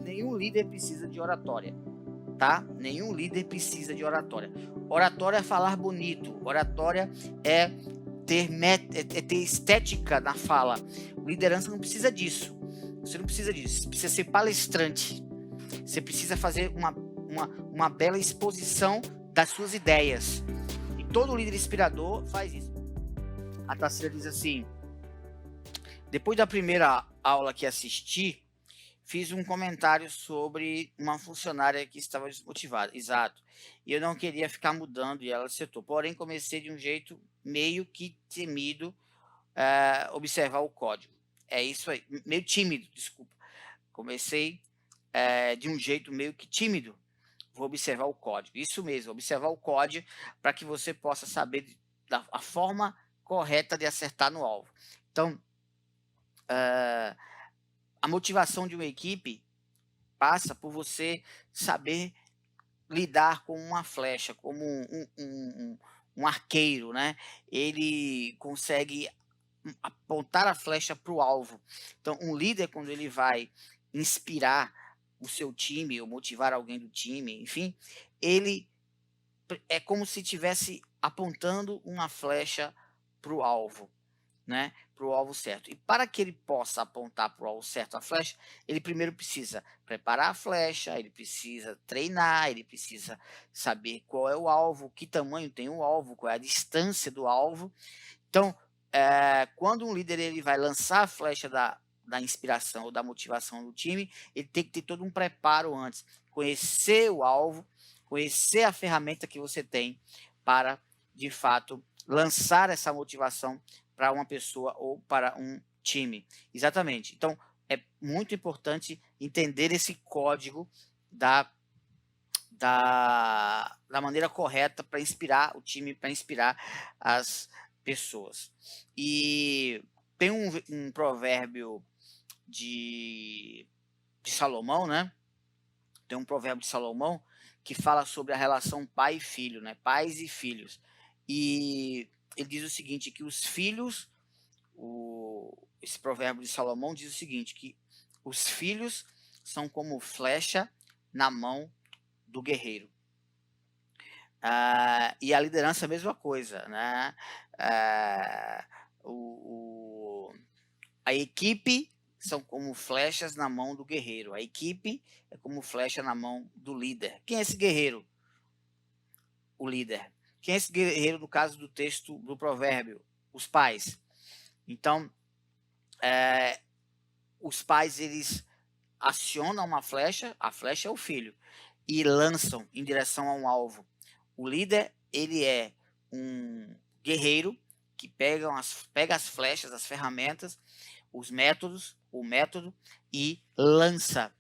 nenhum líder precisa de oratória, tá? Nenhum líder precisa de oratória. Oratória é falar bonito, oratória é ter estética na fala. Liderança não precisa disso. Você não precisa disso. Você precisa ser palestrante. Você precisa fazer uma bela exposição das suas ideias. E todo líder inspirador faz isso. A Tarsila diz assim: depois da primeira aula que assisti, fiz um comentário sobre uma funcionária que estava desmotivada. Exato. E eu não queria ficar mudando e ela acertou. Porém, comecei de um jeito meio que temido observar o código. É isso aí. Meio tímido, desculpa. Comecei de um jeito meio que tímido. Vou observar o código. Isso mesmo, observar o código para que você possa saber a forma correta de acertar no alvo. Então, a motivação de uma equipe passa por você saber lidar com uma flecha, como um arqueiro, né? Ele consegue apontar a flecha para o alvo. Então, um líder, quando ele vai inspirar o seu time ou motivar alguém do time, enfim, ele é como se estivesse apontando uma flecha para o alvo, né? Para o alvo certo. E para que ele possa apontar para o alvo certo a flecha, ele primeiro precisa preparar a flecha, ele precisa treinar, ele precisa saber qual é o alvo, que tamanho tem o alvo, qual é a distância do alvo. Então, quando um líder ele vai lançar a flecha da inspiração ou da motivação do time, ele tem que ter todo um preparo antes, conhecer o alvo, conhecer a ferramenta que você tem para, de fato, lançar essa motivação para uma pessoa ou para um time. Exatamente. Então, é muito importante entender esse código da maneira correta para inspirar o time, para inspirar as pessoas. E tem um provérbio de Salomão, né? Tem um provérbio de Salomão que fala sobre a relação pai e filho, né? Pais e filhos. E ele diz o seguinte, que os filhos, esse provérbio de Salomão diz o seguinte, que os filhos são como flecha na mão do guerreiro. E a liderança é a mesma coisa, né? A equipe são como flechas na mão do guerreiro. A equipe é como flecha na mão do líder. Quem é esse guerreiro? O líder. Quem é esse guerreiro no caso do texto do provérbio? Os pais. Então, os pais, eles acionam uma flecha, a flecha é o filho, e lançam em direção a um alvo. O líder, ele é um guerreiro que pega as flechas, as ferramentas, os métodos, o método, e lança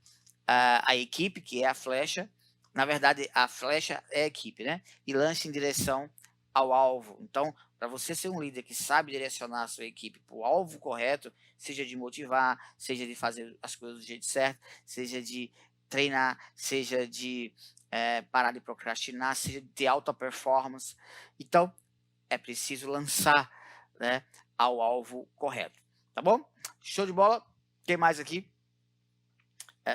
a equipe, que é a flecha. Na verdade, a flecha é a equipe, né? E lança em direção ao alvo. Então, para você ser um líder que sabe direcionar a sua equipe para o alvo correto, seja de motivar, seja de fazer as coisas do jeito certo, seja de treinar, seja de parar de procrastinar, seja de ter alta performance. Então, é preciso lançar, né, ao alvo correto. Tá bom? Show de bola? Tem mais aqui?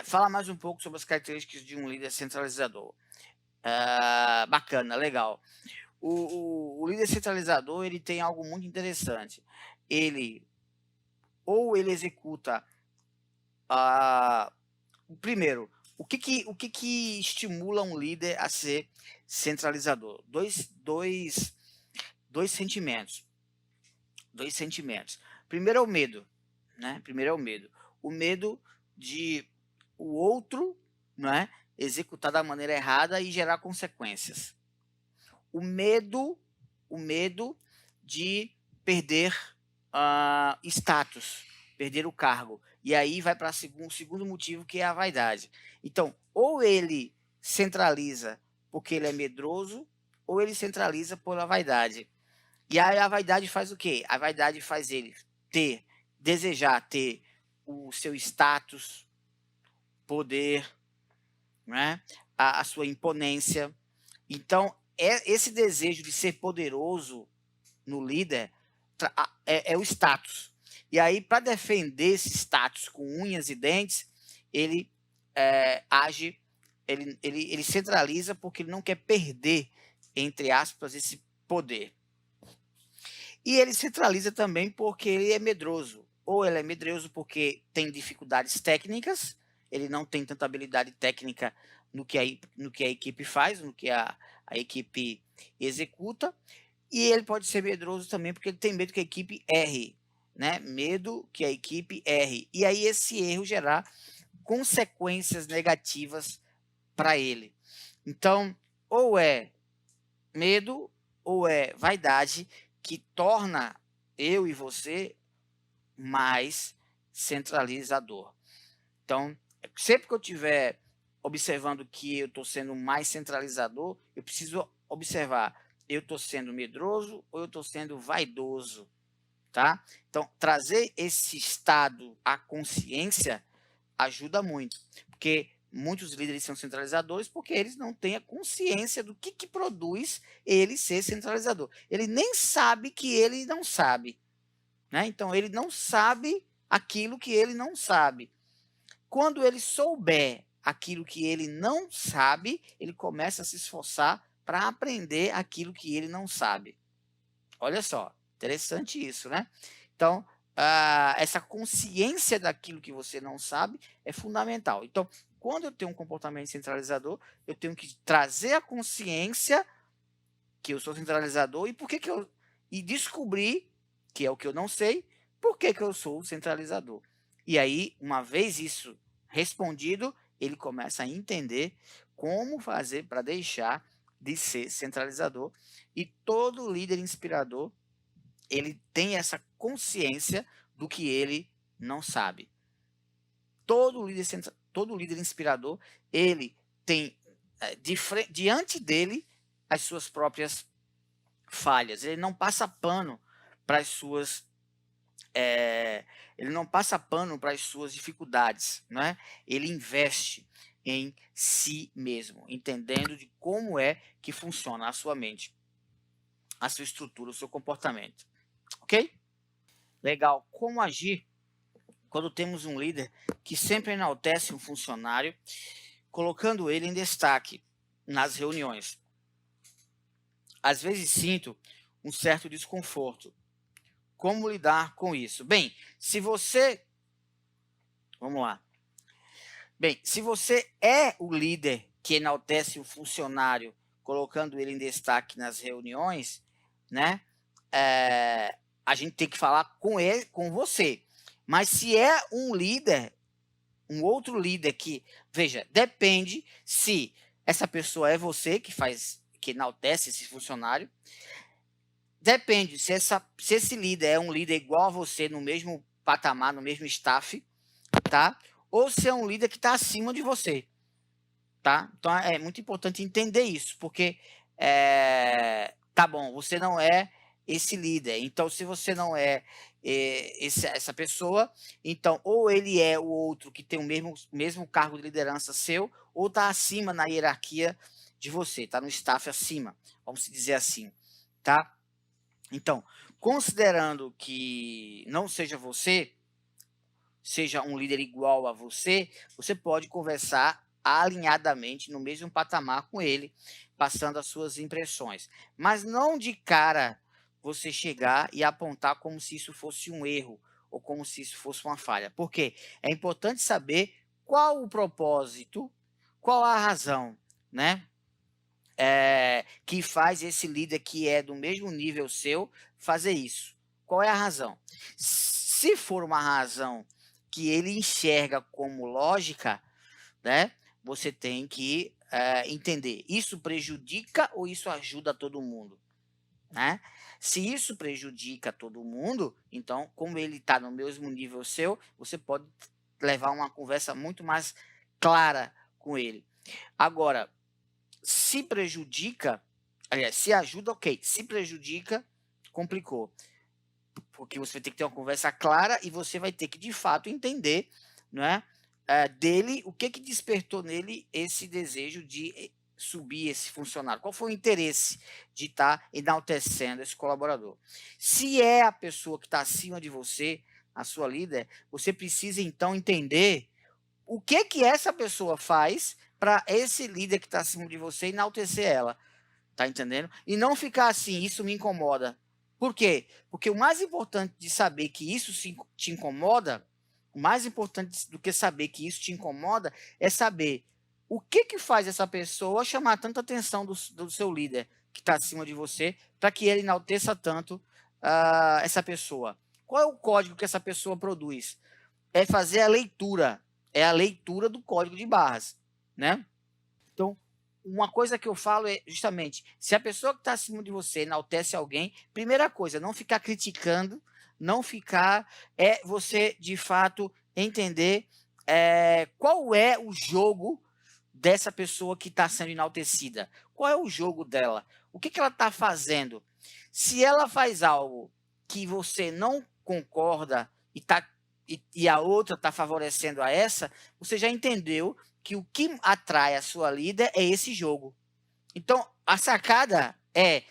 Fala mais um pouco sobre as características de um líder centralizador. Bacana, legal. O líder centralizador, ele tem algo muito interessante. Ele executa primeiro, o que estimula um líder a ser centralizador? Dois sentimentos. Primeiro é o medo, né? O medo de o outro, né, executar da maneira errada e gerar consequências. O medo de perder status, perder o cargo. E aí vai para o segundo motivo, que é a vaidade. Então, ou ele centraliza porque ele é medroso, ou ele centraliza pela vaidade. E aí a vaidade faz o quê? A vaidade faz ele desejar ter o seu status, poder, né? a sua imponência. Então, esse desejo de ser poderoso no líder é o status. E aí, para defender esse status com unhas e dentes, ele age, ele centraliza porque ele não quer perder, entre aspas, esse poder. E ele centraliza também porque ele é medroso. Ou ele é medroso porque tem dificuldades técnicas, ele não tem tanta habilidade técnica no que a equipe faz, no que a equipe executa, e ele pode ser medroso também porque ele tem medo que a equipe erre, né? Medo que a equipe erre. E aí esse erro gerar consequências negativas para ele. Então, ou é medo ou é vaidade que torna eu e você mais centralizador. Então, sempre que eu estiver observando que eu estou sendo mais centralizador, eu preciso observar, eu estou sendo medroso ou eu estou sendo vaidoso, tá? Então, trazer esse estado à consciência ajuda muito, porque muitos líderes são centralizadores porque eles não têm a consciência do que produz ele ser centralizador. Ele nem sabe que ele não sabe, né? Então, ele não sabe aquilo que ele não sabe. Quando ele souber aquilo que ele não sabe, ele começa a se esforçar para aprender aquilo que ele não sabe. Olha só, interessante isso, né? Então, essa consciência daquilo que você não sabe é fundamental. Então, quando eu tenho um comportamento centralizador, eu tenho que trazer a consciência que eu sou centralizador e por que eu e descobrir, que é o que eu não sei, por que eu sou centralizador. E aí, uma vez isso respondido, ele começa a entender como fazer para deixar de ser centralizador. E todo líder inspirador, ele tem essa consciência do que ele não sabe. Todo líder inspirador, ele tem diante dele as suas próprias falhas. Ele não passa pano para as suas ele não passa pano para as suas dificuldades, né? Ele investe em si mesmo, entendendo de como é que funciona a sua mente, a sua estrutura, o seu comportamento. Ok? Legal. Como agir quando temos um líder que sempre enaltece um funcionário, colocando ele em destaque nas reuniões? Às vezes sinto um certo desconforto. Como lidar com isso? Bem, se você. Vamos lá. Bem, se você é o líder que enaltece o funcionário, colocando ele em destaque nas reuniões, né? A gente tem que falar com ele, com você. Mas se é um líder, um outro líder que, veja, depende se essa pessoa é você que enaltece esse funcionário. Depende se esse líder é um líder igual a você no mesmo patamar, no mesmo staff, tá? Ou se é um líder que está acima de você, tá? Então é muito importante entender isso, porque tá bom, você não é esse líder. Então, se você não é essa pessoa, então ou ele é o outro que tem o mesmo cargo de liderança seu, ou está acima na hierarquia de você, está no staff acima, vamos dizer assim, tá? Então, considerando que não seja você, seja um líder igual a você, você pode conversar alinhadamente no mesmo patamar com ele, passando as suas impressões. Mas não de cara você chegar e apontar como se isso fosse um erro ou como se isso fosse uma falha. Porque é importante saber qual o propósito, qual a razão, né? Que faz esse líder que é do mesmo nível seu fazer isso. Qual é a razão? Se for uma razão que ele enxerga como lógica, né, você tem que entender, isso prejudica ou isso ajuda todo mundo? Né? Se isso prejudica todo mundo, então, como ele está no mesmo nível seu, você pode levar uma conversa muito mais clara com ele. Agora, se prejudica, aliás, se ajuda, ok. Se prejudica, complicou. Porque você vai ter que ter uma conversa clara e você vai ter que, de fato, entender, né, dele, o que despertou nele esse desejo de subir esse funcionário. Qual foi o interesse de estar enaltecendo esse colaborador? Se é a pessoa que está acima de você, a sua líder, você precisa, então, entender o que que essa pessoa faz para esse líder que está acima de você enaltecer ela, tá entendendo? E não ficar assim, isso me incomoda. Por quê? Porque o mais importante de saber que isso te incomoda, o mais importante do que saber que isso te incomoda, é saber o que que faz essa pessoa chamar tanta atenção do seu líder que está acima de você, para que ele enalteça tanto essa pessoa. Qual é o código que essa pessoa produz? É fazer a leitura, é a leitura do código de barras, né? Então, uma coisa que eu falo é justamente, se a pessoa que está acima de você enaltece alguém, primeira coisa, não ficar criticando, não ficar, você de fato entender qual é o jogo dessa pessoa que está sendo enaltecida. Qual é o jogo dela? O que, que ela está fazendo? Se ela faz algo que você não concorda e a outra está favorecendo a essa, você já entendeu que o que atrai a sua líder é esse jogo. Então, a sacada é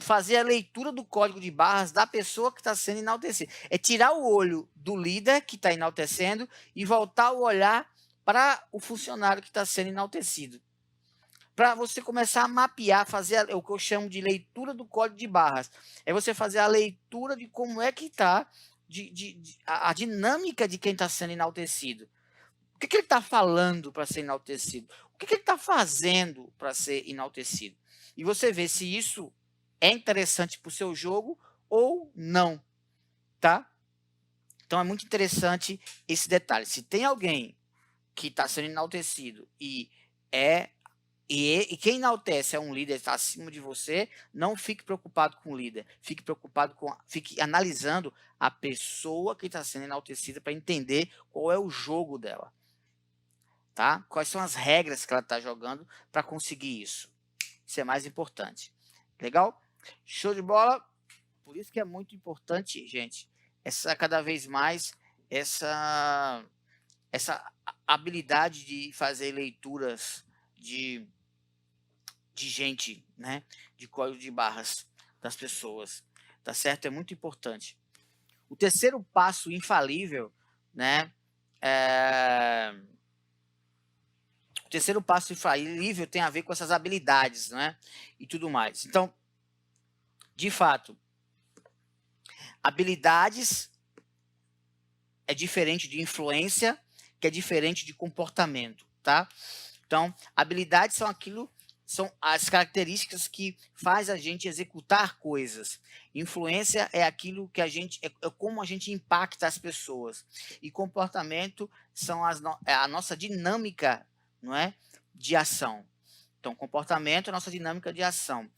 fazer a leitura do código de barras da pessoa que está sendo enaltecida. É tirar o olho do líder que está enaltecendo e voltar o olhar para o funcionário que está sendo enaltecido. Para você começar a mapear, fazer o que eu chamo de leitura do código de barras. É você fazer a leitura de como é que está a dinâmica de quem está sendo enaltecido. O que, que ele está falando para ser enaltecido? O que, que ele está fazendo para ser enaltecido? E você vê se isso é interessante para o seu jogo ou não, tá? Então é muito interessante esse detalhe. Se tem alguém que está sendo enaltecido e quem enaltece é um líder que está acima de você, não fique preocupado com o líder, fique analisando a pessoa que está sendo enaltecida para entender qual é o jogo dela. Tá? Quais são as regras que ela está jogando para conseguir isso? Isso é mais importante. Legal? Show de bola? Por isso que é muito importante, gente, cada vez mais essa habilidade de fazer leituras de gente, né? De código de barras das pessoas. Tá certo? É muito importante. O terceiro passo infalível, né? O terceiro passo infalível tem a ver com essas habilidades, né? E tudo mais. Então, de fato, habilidades é diferente de influência, que é diferente de comportamento, tá? Então, habilidades são as características que faz a gente executar coisas. Influência é aquilo que é como a gente impacta as pessoas. E comportamento é a nossa dinâmica, não é, de ação. Então, comportamento é a nossa dinâmica de ação.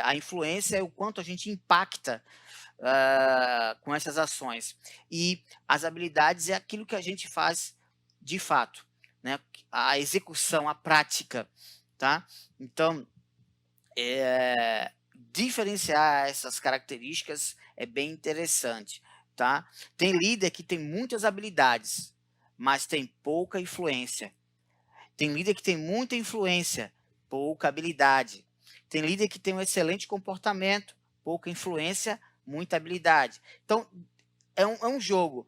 A influência é o quanto a gente impacta com essas ações. E as habilidades é aquilo que a gente faz de fato, né? A execução, a prática, tá? Então, diferenciar essas características é bem interessante, tá? Tem líder que tem muitas habilidades, mas tem pouca influência. Tem líder que tem muita influência, pouca habilidade. Tem líder que tem um excelente comportamento, pouca influência, muita habilidade. Então, é um jogo.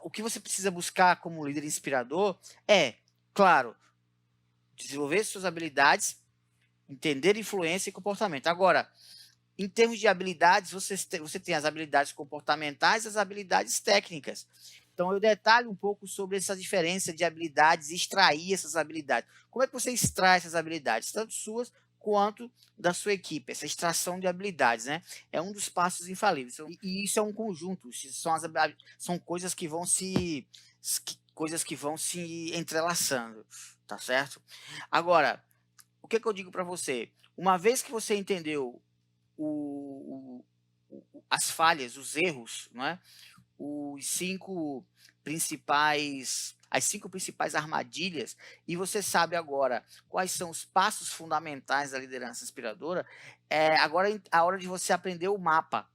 O que você precisa buscar como líder inspirador é, claro, desenvolver suas habilidades, entender influência e comportamento. Agora, em termos de habilidades, você tem as habilidades comportamentais e as habilidades técnicas. Então, eu detalho um pouco sobre essa diferença de habilidades e extrair essas habilidades. Como é que você extrai essas habilidades? Tanto suas quanto da sua equipe. Essa extração de habilidades, né? É um dos passos infalíveis. E isso é um conjunto. São coisas que vão se entrelaçando, tá certo? Agora, o que eu digo para você? Uma vez que você entendeu as falhas, os erros, não é? As 5 principais armadilhas, e você sabe agora quais são os passos fundamentais da liderança inspiradora, agora é a hora de você aprender o mapa,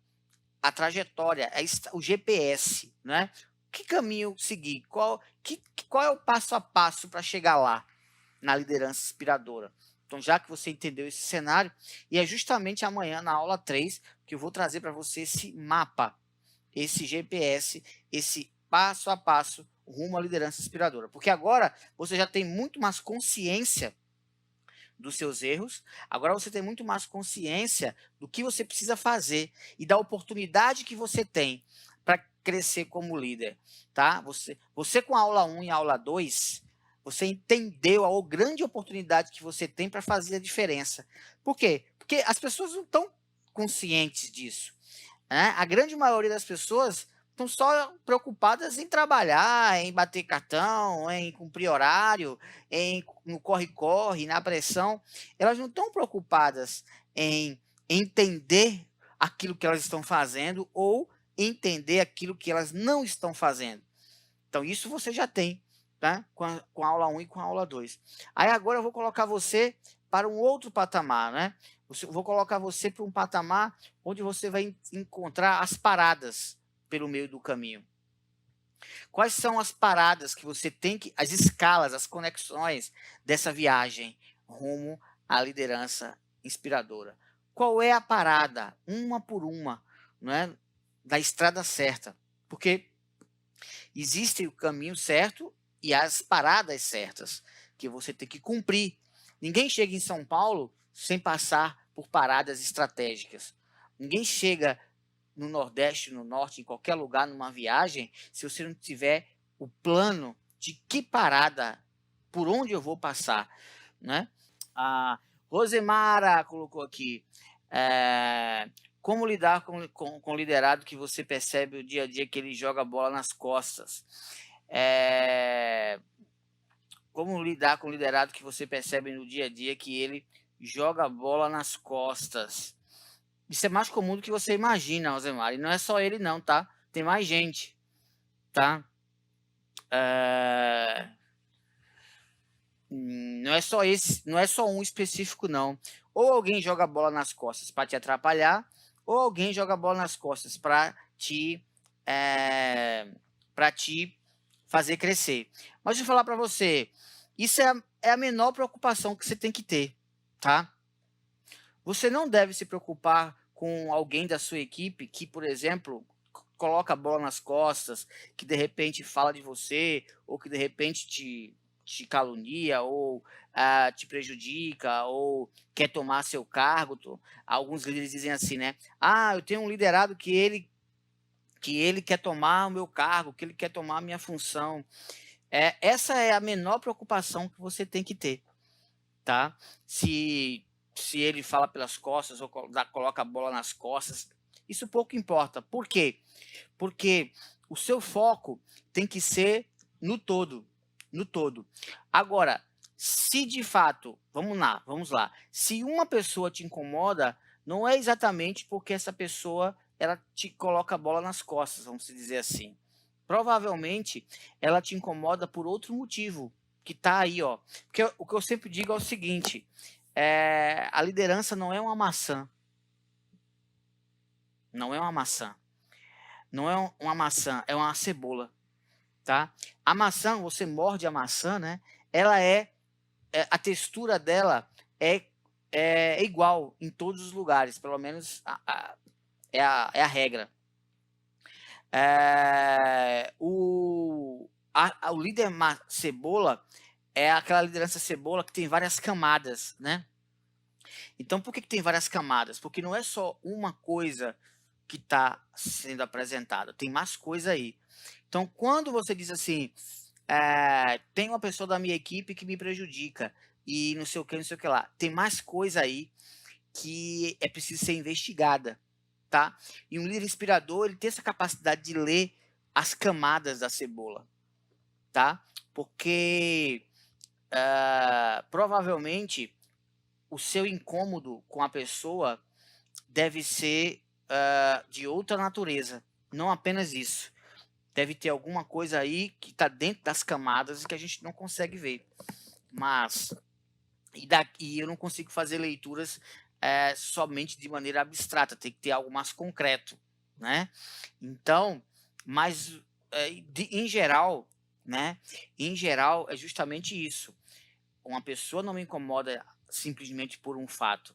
a trajetória, o GPS, né? Que caminho seguir? Qual é o passo a passo para chegar lá, na liderança inspiradora? Então, já que você entendeu esse cenário, e é justamente amanhã, na aula 3, que eu vou trazer para você esse mapa, esse GPS, esse passo a passo rumo à liderança inspiradora. Porque agora você já tem muito mais consciência dos seus erros, agora você tem muito mais consciência do que você precisa fazer e da oportunidade que você tem para crescer como líder, tá? Você com a aula 1 e a aula 2, você entendeu a grande oportunidade que você tem para fazer a diferença. Por quê? Porque as pessoas não estão conscientes disso, né? A grande maioria das pessoas estão só preocupadas em trabalhar, em bater cartão, em cumprir horário, no corre-corre, na pressão. Elas não estão preocupadas em entender aquilo que elas estão fazendo ou entender aquilo que elas não estão fazendo. Então, isso você já tem, tá? Com a aula 1 e com a aula 2. Aí agora eu vou colocar você para um outro patamar, né? Vou colocar você para um patamar onde você vai encontrar as paradas pelo meio do caminho. Quais são as paradas que você tem que, as escalas, as conexões dessa viagem rumo à liderança inspiradora? Qual é a parada, uma por uma, não é, da estrada certa? Porque existe o caminho certo e as paradas certas que você tem que cumprir. Ninguém chega em São Paulo sem passar por paradas estratégicas. Ninguém chega no Nordeste, no Norte, em qualquer lugar, numa viagem, se você não tiver o plano de que parada, por onde eu vou passar, né? A Rosemara colocou aqui, como lidar com o liderado que você percebe o dia a dia que ele joga a bola nas costas? Como lidar com o liderado que você percebe no dia a dia que ele joga a bola nas costas? Isso é mais comum do que você imagina, Rosemar. E não é só ele não, tá? Tem mais gente, tá? Não é só esse, não é só um específico, não. Ou alguém joga a bola nas costas para te atrapalhar, ou alguém joga a bola nas costas para te fazer crescer. Mas deixa eu falar para você, isso é a menor preocupação que você tem que ter, tá? Você não deve se preocupar com alguém da sua equipe que, por exemplo, coloca a bola nas costas, que de repente fala de você, ou que de repente te calunia, ou te prejudica, ou quer tomar seu cargo. Alguns líderes dizem assim, né? Ah, eu tenho um liderado que ele quer tomar o meu cargo, que ele quer tomar a minha função. Essa é a menor preocupação que você tem que ter, tá? Se ele fala pelas costas ou coloca a bola nas costas, isso pouco importa. Por quê? Porque o seu foco tem que ser no todo, no todo. Agora, se de fato, vamos lá. Se uma pessoa te incomoda, não é exatamente porque essa pessoa ela te coloca a bola nas costas, vamos dizer assim. Provavelmente ela te incomoda por outro motivo que está aí, ó. Porque o que eu sempre digo é o seguinte: a liderança não é uma maçã. Não é uma maçã. Não é uma maçã, é uma cebola, tá? A maçã, você morde a maçã, né? Ela a textura dela é igual em todos os lugares, pelo menos é a regra. O líder cebola é aquela liderança cebola que tem várias camadas, né? Então, por que tem várias camadas? Porque não é só uma coisa que está sendo apresentada, tem mais coisa aí. Então, quando você diz assim, tem uma pessoa da minha equipe que me prejudica, e não sei o que, não sei o que lá, tem mais coisa aí que é preciso ser investigada, tá? E um líder inspirador, ele tem essa capacidade de ler as camadas da cebola, tá? Porque provavelmente o seu incômodo com a pessoa deve ser de outra natureza, não apenas isso. Deve ter alguma coisa aí que está dentro das camadas que a gente não consegue ver. Mas, e eu não consigo fazer leituras somente de maneira abstrata, tem que ter algo mais concreto, né? Então, mas em geral, né? Em geral é justamente isso. Uma pessoa não me incomoda simplesmente por um fato.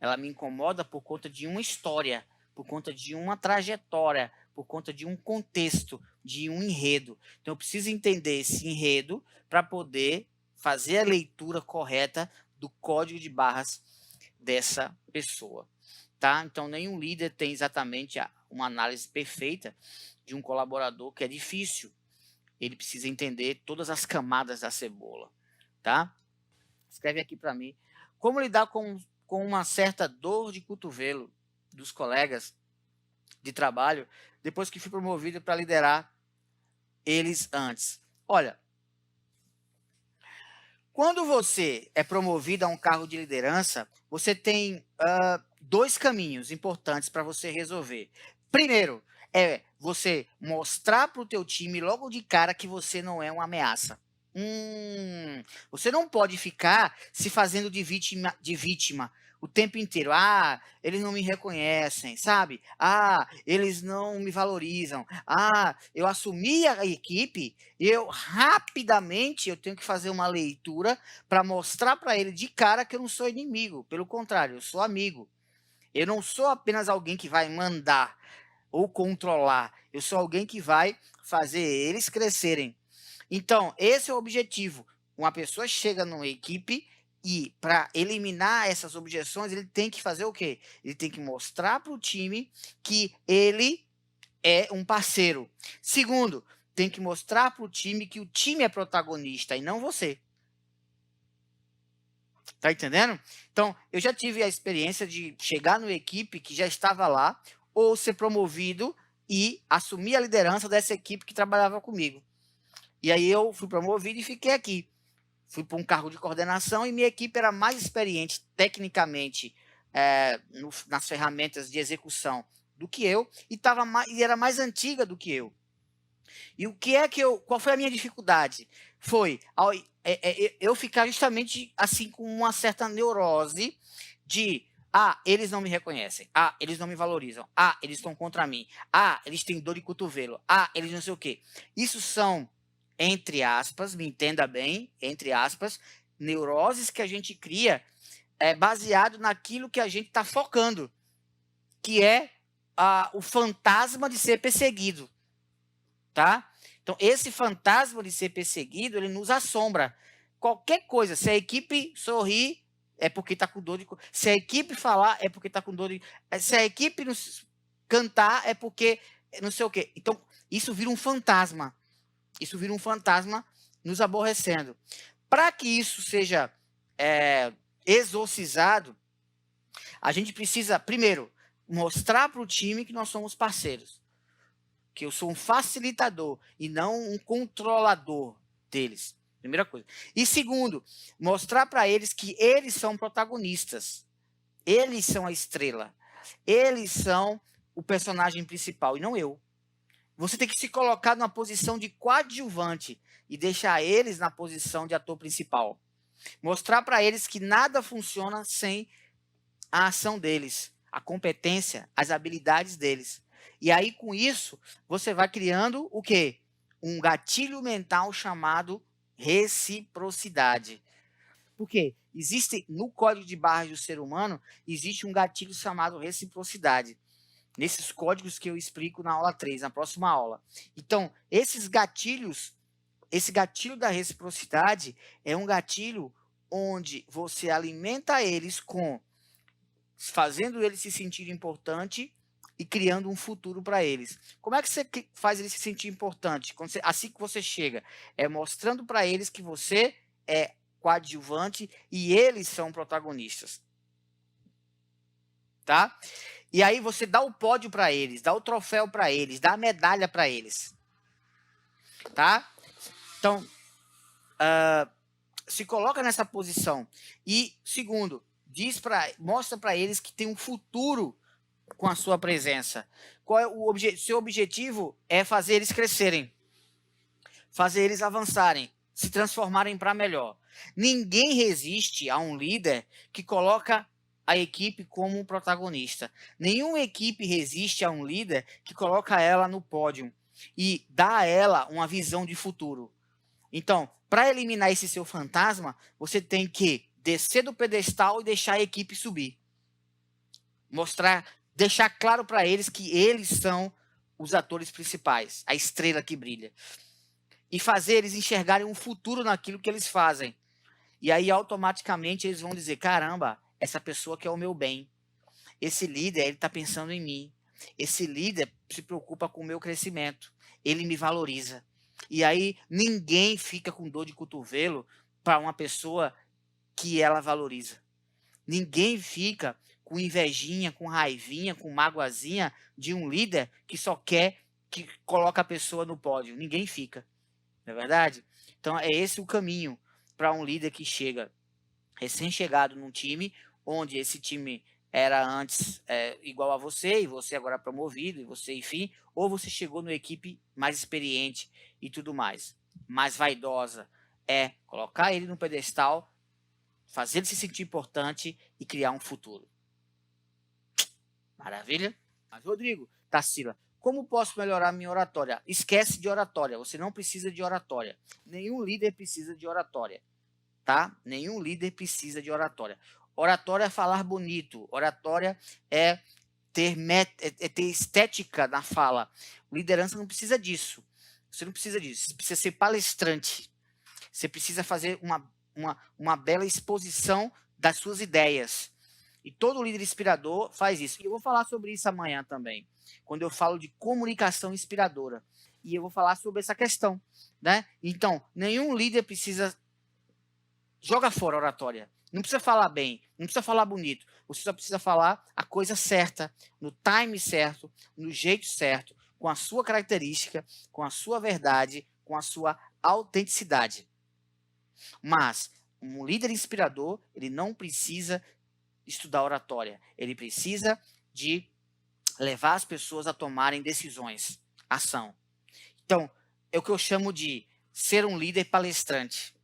Ela me incomoda por conta de uma história, por conta de uma trajetória, por conta de um contexto, de um enredo. Então, eu preciso entender esse enredo para poder fazer a leitura correta do código de barras dessa pessoa, tá? Então, nenhum líder tem exatamente uma análise perfeita de um colaborador, que é difícil. Ele precisa entender todas as camadas da cebola, tá? Escreve aqui para mim. Como lidar com uma certa dor de cotovelo dos colegas de trabalho depois que fui promovido para liderar eles antes? Olha, quando você é promovido a um cargo de liderança, você tem dois caminhos importantes para você resolver. Primeiro, é você mostrar para o teu time logo de cara que você não é uma ameaça. Você não pode ficar se fazendo de vítima o tempo inteiro. Ah, eles não me reconhecem, sabe? Ah, eles não me valorizam. Ah, eu assumi a equipe e rapidamente eu tenho que fazer uma leitura para mostrar para ele de cara que eu não sou inimigo. Pelo contrário, eu sou amigo. Eu não sou apenas alguém que vai mandar ou controlar. Eu sou alguém que vai fazer eles crescerem. Então, esse é o objetivo. Uma pessoa chega numa equipe e, para eliminar essas objeções, ele tem que fazer o quê? Ele tem que mostrar para o time que ele é um parceiro. Segundo, tem que mostrar para o time que o time é protagonista e não você. Tá entendendo? Então, eu já tive a experiência de chegar numa equipe que já estava lá, ou ser promovido e assumir a liderança dessa equipe que trabalhava comigo. E aí eu fui promovido e fiquei aqui. Fui para um cargo de coordenação e minha equipe era mais experiente tecnicamente nas ferramentas de execução do que eu e era mais antiga do que eu. E qual foi a minha dificuldade? Foi eu ficar justamente assim com uma certa neurose de eles não me reconhecem. Eles não me valorizam. Eles estão contra mim. Eles têm dor de cotovelo. Eles não sei o quê. Isso são, entre aspas, me entenda bem, entre aspas, neuroses que a gente cria baseado naquilo que a gente está focando, que é o fantasma de ser perseguido, tá? Então, esse fantasma de ser perseguido, ele nos assombra. Qualquer coisa, se a equipe sorrir, é porque está com dor de... Se a equipe falar, é porque está com dor de... Se a equipe cantar, é porque não sei o quê. Então, isso vira um fantasma. Isso vira um fantasma nos aborrecendo. Para que isso seja exorcizado, a gente precisa, primeiro, mostrar para o time que nós somos parceiros. Que eu sou um facilitador e não um controlador deles. Primeira coisa. E segundo, mostrar para eles que eles são protagonistas. Eles são a estrela. Eles são o personagem principal e não eu. Você tem que se colocar numa posição de coadjuvante e deixar eles na posição de ator principal. Mostrar para eles que nada funciona sem a ação deles, a competência, as habilidades deles. E aí, com isso, você vai criando o quê? Um gatilho mental chamado reciprocidade. Por quê? Existe, no código de barras do ser humano, existe um gatilho chamado reciprocidade. Nesses códigos que eu explico na aula 3, na próxima aula. Então, esses gatilhos, esse gatilho da reciprocidade é um gatilho onde você alimenta eles fazendo eles se sentirem importante e criando um futuro para eles. Como é que você faz eles se sentir importante? Assim que você chega, mostrando para eles que você é coadjuvante e eles são protagonistas. Tá? E aí você dá o pódio para eles, dá o troféu para eles, dá a medalha para eles. Tá? Então, se coloca nessa posição. E, segundo, mostra para eles que tem um futuro com a sua presença. Qual é seu objetivo? É fazer eles crescerem, fazer eles avançarem, se transformarem para melhor. Ninguém resiste a um líder que coloca a equipe como protagonista. Nenhuma equipe resiste a um líder que coloca ela no pódio e dá a ela uma visão de futuro. Então, para eliminar esse seu fantasma, você tem que descer do pedestal e deixar a equipe subir. Deixar claro para eles que eles são os atores principais, a estrela que brilha, e fazer eles enxergarem um futuro naquilo que eles fazem. E aí, automaticamente, eles vão dizer, caramba, essa pessoa quer o meu bem. Esse líder, ele está pensando em mim. Esse líder se preocupa com o meu crescimento. Ele me valoriza. E aí, ninguém fica com dor de cotovelo para uma pessoa que ela valoriza. Ninguém fica com invejinha, com raivinha, com magoazinha de um líder que só quer que coloque a pessoa no pódio. Ninguém fica. Não é verdade? Então, é esse o caminho para um líder que chega recém-chegado num time, onde esse time era antes igual a você, e você agora é promovido, e você, enfim, ou você chegou numa equipe mais experiente e tudo mais, mais vaidosa, é colocar ele no pedestal, fazer ele se sentir importante e criar um futuro. Maravilha? Mas, Rodrigo, Tarsila, como posso melhorar minha oratória? Esquece de oratória, você não precisa de oratória. Nenhum líder precisa de oratória. Tá? Nenhum líder precisa de oratória. Oratória é falar bonito. Oratória é ter estética na fala. Liderança não precisa disso. Você não precisa disso. Você precisa ser palestrante. Você precisa fazer uma bela exposição das suas ideias. E todo líder inspirador faz isso. E eu vou falar sobre isso amanhã também, quando eu falo de comunicação inspiradora. E eu vou falar sobre essa questão, né? Então, nenhum líder precisa. Joga fora a oratória. Não precisa falar bem, não precisa falar bonito. Você só precisa falar a coisa certa, no time certo, no jeito certo, com a sua característica, com a sua verdade, com a sua autenticidade. Mas um líder inspirador, ele não precisa estudar oratória. Ele precisa de levar as pessoas a tomarem decisões, ação. Então, é o que eu chamo de ser um líder palestrante,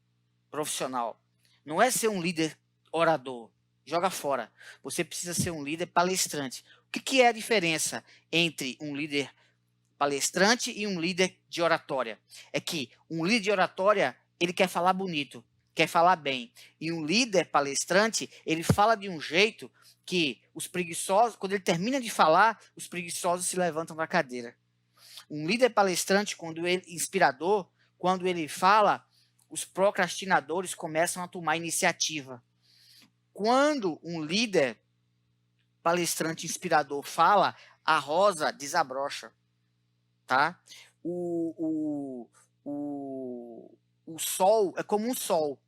profissional. Não é ser um líder orador. Joga fora. Você precisa ser um líder palestrante. O que é a diferença entre um líder palestrante e um líder de oratória? É que um líder de oratória, ele quer falar bonito, quer falar bem. E um líder palestrante, ele fala de um jeito que os preguiçosos, quando ele termina de falar, os preguiçosos se levantam da cadeira. Um líder palestrante, quando ele inspirador, quando ele fala, os procrastinadores começam a tomar iniciativa. Quando um líder palestrante inspirador fala, a rosa desabrocha, tá? O sol é como um sol.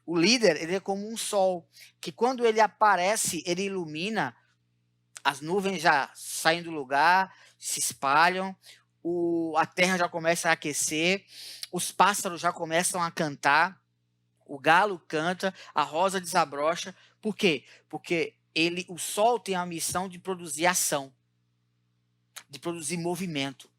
O líder, ele é como um sol, que quando ele aparece, ele ilumina, as nuvens já saem do lugar, se espalham, a terra já começa a aquecer, os pássaros já começam a cantar, o galo canta, a rosa desabrocha. Por quê? Porque o sol tem a missão de produzir ação, de produzir movimento.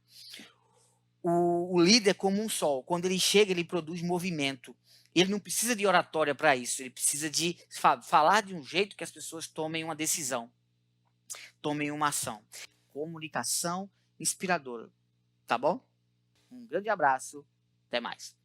O líder é como um sol. Quando ele chega, ele produz movimento. Ele não precisa de oratória para isso. Ele precisa de falar de um jeito que as pessoas tomem uma decisão, tomem uma ação. Comunicação inspiradora. Tá bom? Um grande abraço. Até mais.